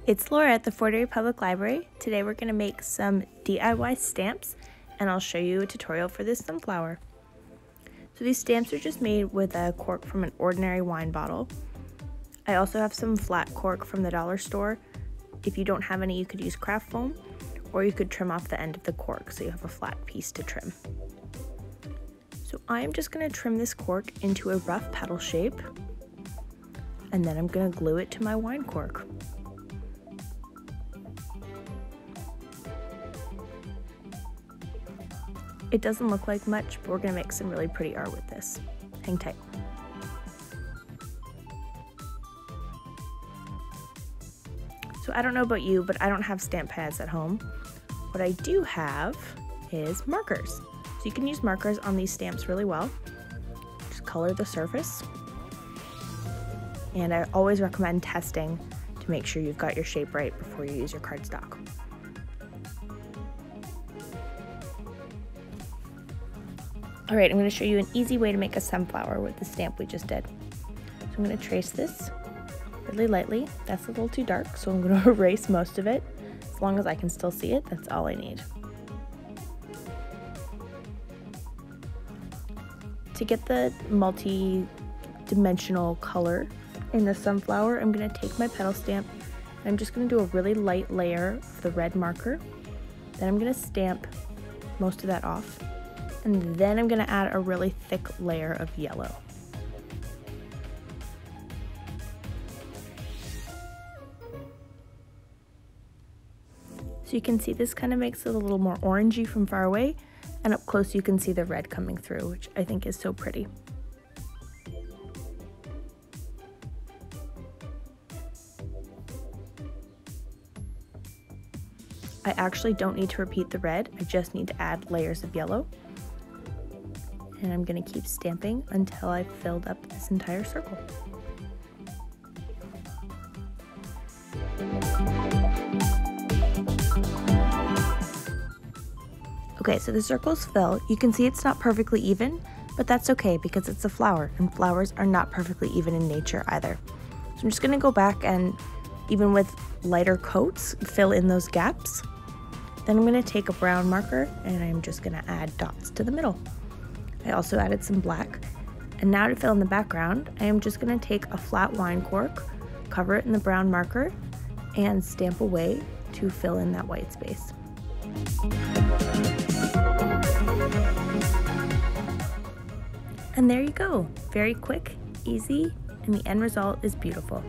It's Laura at the Fort Erie Public Library. Today we're going to make some DIY stamps and I'll show you a tutorial for this sunflower. So these stamps are just made with a cork from an ordinary wine bottle. I also have some flat cork from the dollar store. If you don't have any, you could use craft foam or you could trim off the end of the cork so you have a flat piece to trim. So I'm just going to trim this cork into a rough petal shape and then I'm going to glue it to my wine cork. It doesn't look like much, but we're going to make some really pretty art with this. Hang tight. So I don't know about you, but I don't have stamp pads at home. What I do have is markers. So you can use markers on these stamps really well. Just color the surface. And I always recommend testing to make sure you've got your shape right before you use your cardstock. All right, I'm going to show you an easy way to make a sunflower with the stamp we just did. So I'm going to trace this really lightly. That's a little too dark, so I'm going to erase most of it. As long as I can still see it, that's all I need. To get the multi-dimensional color in the sunflower, I'm going to take my petal stamp and I'm just going to do a really light layer of the red marker. Then I'm going to stamp most of that off. And then I'm going to add a really thick layer of yellow. So you can see this kind of makes it a little more orangey from far away, and up close you can see the red coming through, which I think is so pretty. I actually don't need to repeat the red, I just need to add layers of yellow. And I'm going to keep stamping until I've filled up this entire circle. Okay, so the circle's filled. You can see it's not perfectly even, but that's okay because it's a flower, and flowers are not perfectly even in nature either. So I'm just going to go back and, even with lighter coats, fill in those gaps. Then I'm going to take a brown marker and I'm just going to add dots to the middle. I also added some black, and now to fill in the background, I am just going to take a flat wine cork, cover it in the brown marker, and stamp away to fill in that white space. And there you go, very quick, easy, and the end result is beautiful.